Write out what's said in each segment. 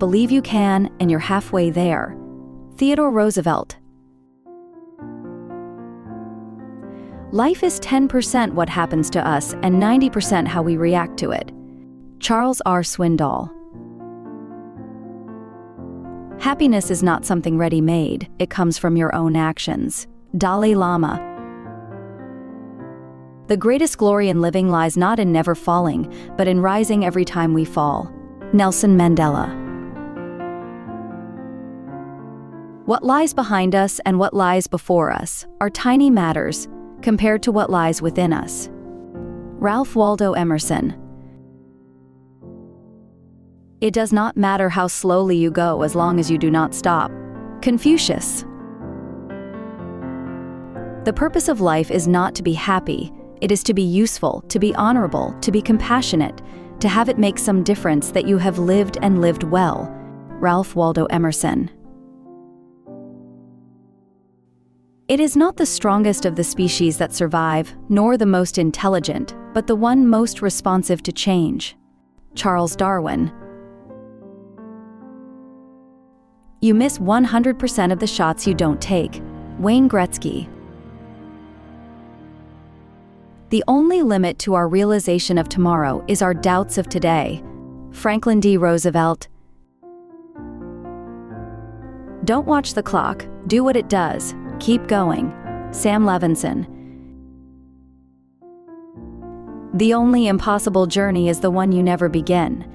Believe you can, and you're halfway there. Theodore Roosevelt. Life is 10% what happens to us and 90% how we react to it. Charles R. Swindoll. Happiness is not something ready-made, it comes from your own actions. Dalai Lama. The greatest glory in living lies not in never falling, but in rising every time we fall. Nelson Mandela. What lies behind us and what lies before us are tiny matters compared to what lies within us. Ralph Waldo Emerson. It does not matter how slowly you go as long as you do not stop. Confucius. The purpose of life is not to be happy, it is to be useful, to be honorable, to be compassionate, to have it make some difference that you have lived and lived well. Ralph Waldo Emerson. It is not the strongest of the species that survive, nor the most intelligent, but the one most responsive to change. Charles Darwin. You miss 100% of the shots you don't take. Wayne Gretzky. The only limit to our realization of tomorrow is our doubts of today. Franklin D. Roosevelt. Don't watch the clock, do what it does, keep going. Sam Levinson. The only impossible journey is the one you never begin.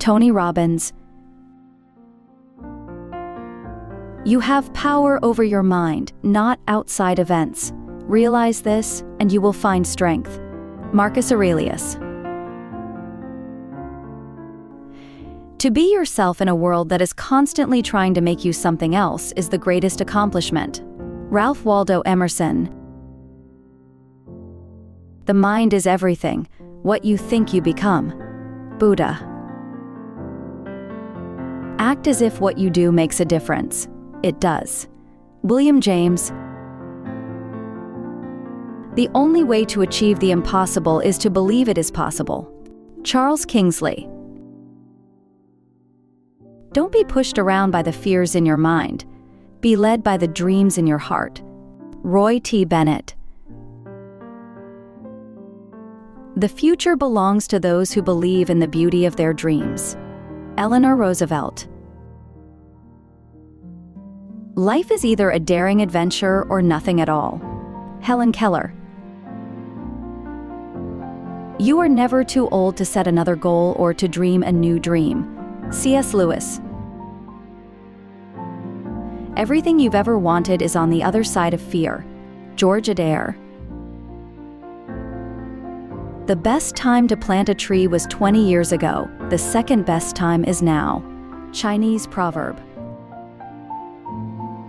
Tony Robbins. You have power over your mind, not outside events. Realize this, and you will find strength. Marcus Aurelius. To be yourself in a world that is constantly trying to make you something else is the greatest accomplishment. Ralph Waldo Emerson. The mind is everything. What you think you become. Buddha. Act as if what you do makes a difference. It does. William James. The only way to achieve the impossible is to believe it is possible. Charles Kingsley. Don't be pushed around by the fears in your mind. Be led by the dreams in your heart. Roy T. Bennett. The future belongs to those who believe in the beauty of their dreams. Eleanor Roosevelt. Life is either a daring adventure or nothing at all. Helen Keller. You are never too old to set another goal or to dream a new dream. C.S. Lewis. Everything you've ever wanted is on the other side of fear. George Adair. The best time to plant a tree was 20 years ago. The second best time is now. Chinese proverb.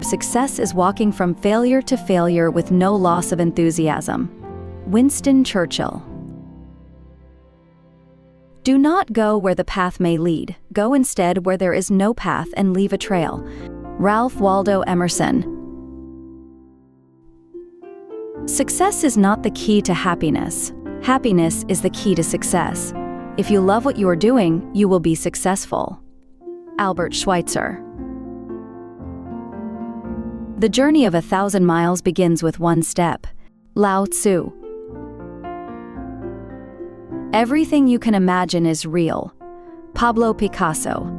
Success is walking from failure to failure with no loss of enthusiasm. Winston Churchill. Do not go where the path may lead. Go instead where there is no path and leave a trail. Ralph Waldo Emerson. Success is not the key to happiness. Happiness is the key to success. If you love what you are doing, you will be successful. Albert Schweitzer. The journey of 1,000 miles begins with one step. Lao Tzu. Everything you can imagine is real. Pablo Picasso.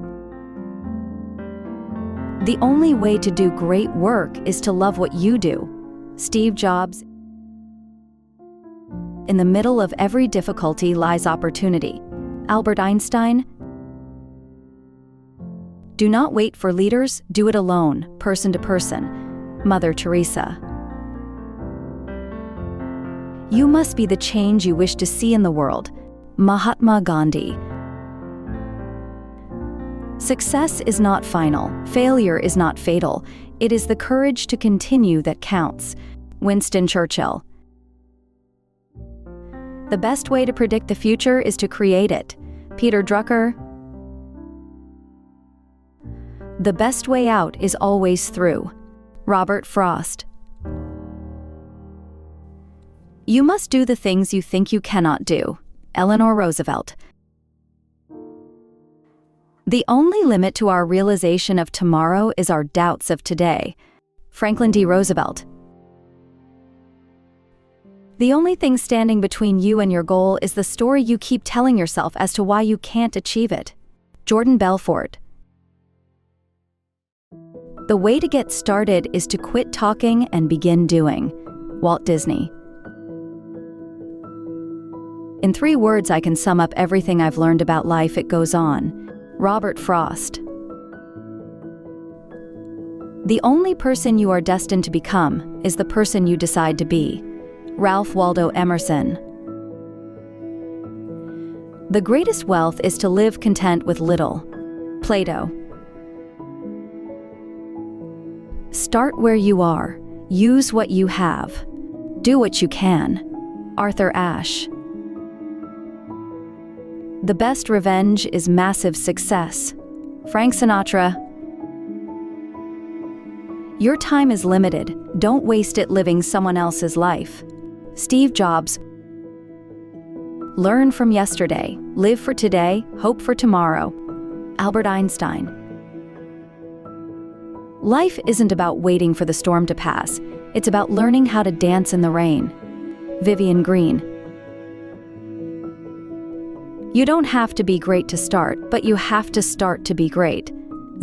The only way to do great work is to love what you do. Steve Jobs. In the middle of every difficulty lies opportunity. Albert Einstein. Do not wait for leaders, do it alone, person to person. Mother Teresa. You must be the change you wish to see in the world. Mahatma Gandhi. Success is not final. Failure is not fatal. It is the courage to continue that counts. Winston Churchill. The best way to predict the future is to create it. Peter Drucker. The best way out is always through. Robert Frost. You must do the things you think you cannot do. Eleanor Roosevelt. The only limit to our realization of tomorrow is our doubts of today. Franklin D. Roosevelt. The only thing standing between you and your goal is the story you keep telling yourself as to why you can't achieve it. Jordan Belfort. The way to get started is to quit talking and begin doing. Walt Disney. In 3 words, I can sum up everything I've learned about life. It goes on. Robert Frost. The only person you are destined to become is the person you decide to be. Ralph Waldo Emerson. The greatest wealth is to live content with little. Plato. Start where you are. Use what you have. Do what you can. Arthur Ashe. The best revenge is massive success. Frank Sinatra. Your time is limited. Don't waste it living someone else's life. Steve Jobs. Learn from yesterday. Live for today. Hope for tomorrow. Albert Einstein. Life isn't about waiting for the storm to pass. It's about learning how to dance in the rain. Vivian Green. You don't have to be great to start, but you have to start to be great.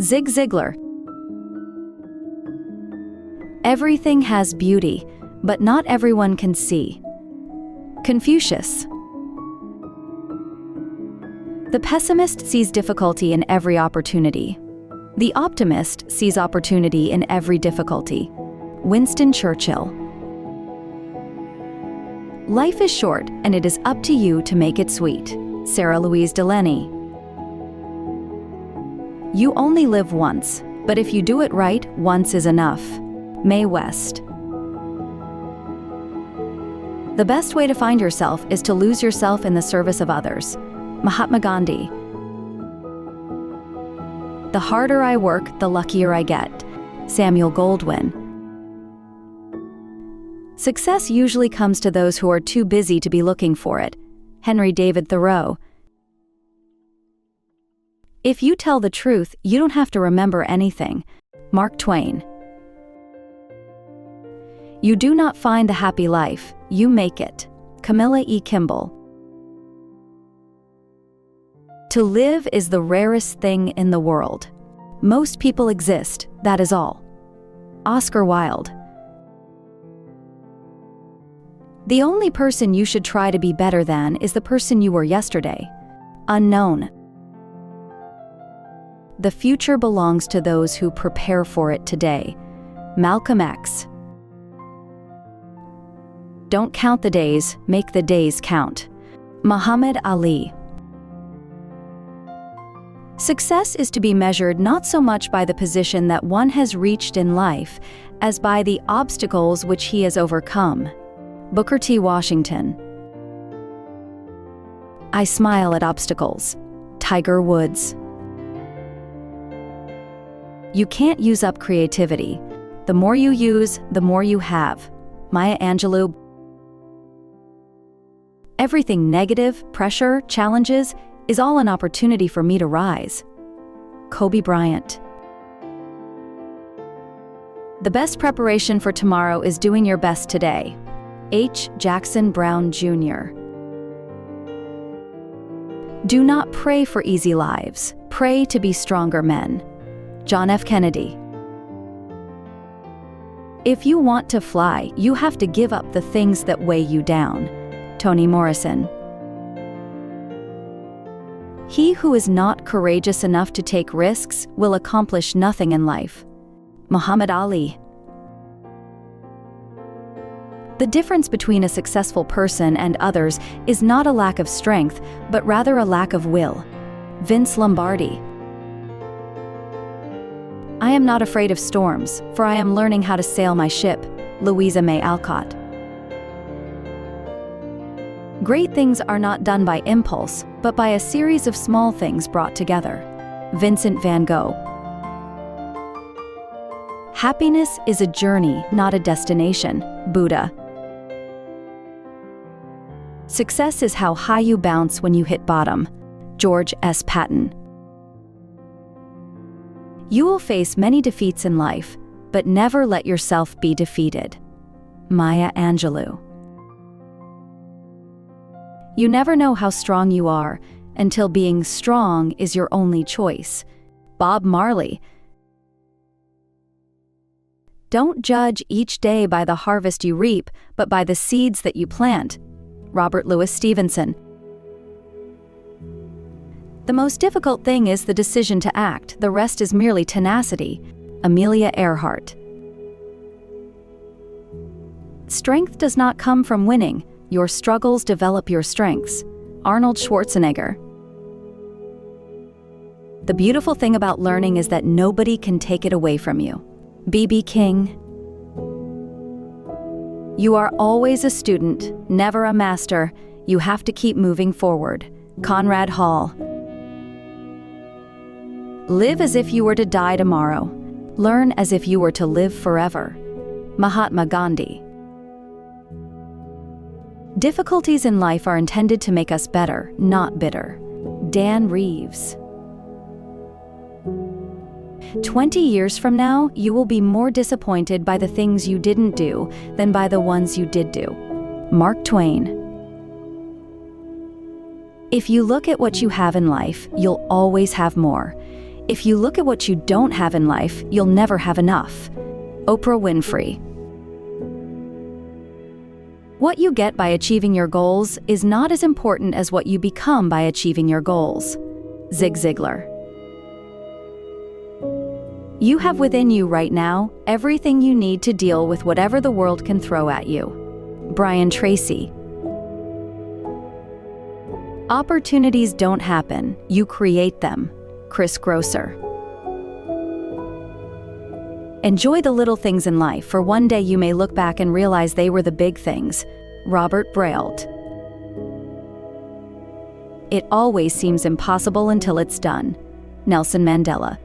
Zig Ziglar. Everything has beauty, but not everyone can see. Confucius. The pessimist sees difficulty in every opportunity. The optimist sees opportunity in every difficulty. Winston Churchill. Life is short, and it is up to you to make it sweet. Sarah Louise Delaney. You only live once, but if you do it right, once is enough. Mae West. The best way to find yourself is to lose yourself in the service of others. Mahatma Gandhi. The harder I work, the luckier I get. Samuel Goldwyn. Success usually comes to those who are too busy to be looking for it. Henry David Thoreau. If you tell the truth, you don't have to remember anything. Mark Twain. You do not find the happy life, you make it. Camilla E. Kimball. To live is the rarest thing in the world. Most people exist, that is all. Oscar Wilde. The only person you should try to be better than is the person you were yesterday. Unknown. The future belongs to those who prepare for it today. Malcolm X. Don't count the days, make the days count. Muhammad Ali. Success is to be measured not so much by the position that one has reached in life, as by the obstacles which he has overcome. Booker T. Washington. I smile at obstacles. Tiger Woods. You can't use up creativity. The more you use, the more you have. Maya Angelou. Everything negative, pressure, challenges, is all an opportunity for me to rise. Kobe Bryant. The best preparation for tomorrow is doing your best today. H. Jackson Brown Jr. Do not pray for easy lives. Pray to be stronger men. John F. Kennedy. If you want to fly, you have to give up the things that weigh you down. Toni Morrison. He who is not courageous enough to take risks will accomplish nothing in life. Muhammad Ali. The difference between a successful person and others is not a lack of strength, but rather a lack of will. Vince Lombardi. I am not afraid of storms, for I am learning how to sail my ship. Louisa May Alcott. Great things are not done by impulse, but by a series of small things brought together. Vincent van Gogh. Happiness is a journey, not a destination. Buddha. Success is how high you bounce when you hit bottom. George S. Patton. You will face many defeats in life, but never let yourself be defeated. Maya Angelou. You never know how strong you are until being strong is your only choice. Bob Marley. Don't judge each day by the harvest you reap, but by the seeds that you plant. Robert Louis Stevenson. The most difficult thing is the decision to act, the rest is merely tenacity. Amelia Earhart. Strength does not come from winning, your struggles develop your strengths. Arnold Schwarzenegger. The beautiful thing about learning is that nobody can take it away from you. B.B. King. You are always a student, never a master. You have to keep moving forward. Conrad Hall. Live as if you were to die tomorrow. Learn as if you were to live forever. Mahatma Gandhi. Difficulties in life are intended to make us better, not bitter. Dan Reeves. 20 years from now, you will be more disappointed by the things you didn't do than by the ones you did do. Mark Twain. If you look at what you have in life, you'll always have more. If you look at what you don't have in life, you'll never have enough. Oprah Winfrey. What you get by achieving your goals is not as important as what you become by achieving your goals. Zig Ziglar. You have within you right now everything you need to deal with whatever the world can throw at you. Brian Tracy. Opportunities don't happen, you create them. Chris Grosser. Enjoy the little things in life, for one day you may look back and realize they were the big things. Robert Brault. It always seems impossible until it's done. Nelson Mandela.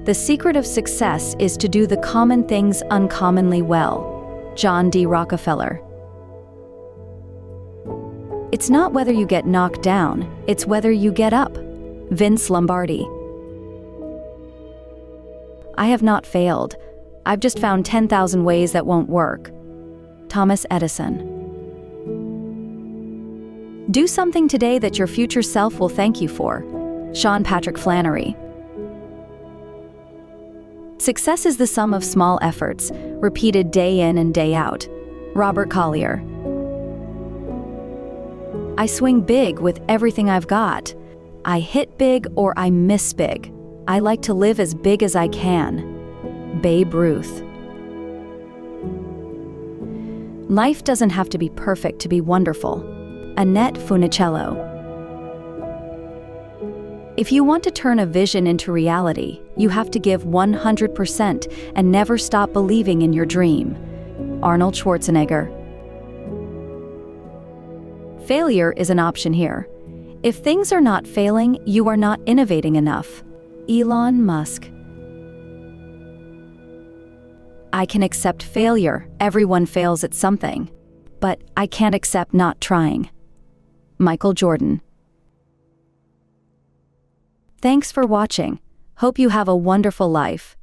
The secret of success is to do the common things uncommonly well. John D. Rockefeller. It's not whether you get knocked down, it's whether you get up. Vince Lombardi. I have not failed. I've just found 10,000 ways that won't work. Thomas Edison. Do something today that your future self will thank you for. Sean Patrick Flannery. Success is the sum of small efforts, repeated day in and day out. Robert Collier. I swing big with everything I've got. I hit big or I miss big. I like to live as big as I can. Babe Ruth. Life doesn't have to be perfect to be wonderful. Annette Funicello. If you want to turn a vision into reality, you have to give 100% and never stop believing in your dream. Arnold Schwarzenegger. Failure is an option here. If things are not failing, you are not innovating enough. Elon Musk. I can accept failure. Everyone fails at something. But I can't accept not trying. Michael Jordan. Thanks for watching. Hope you have a wonderful life.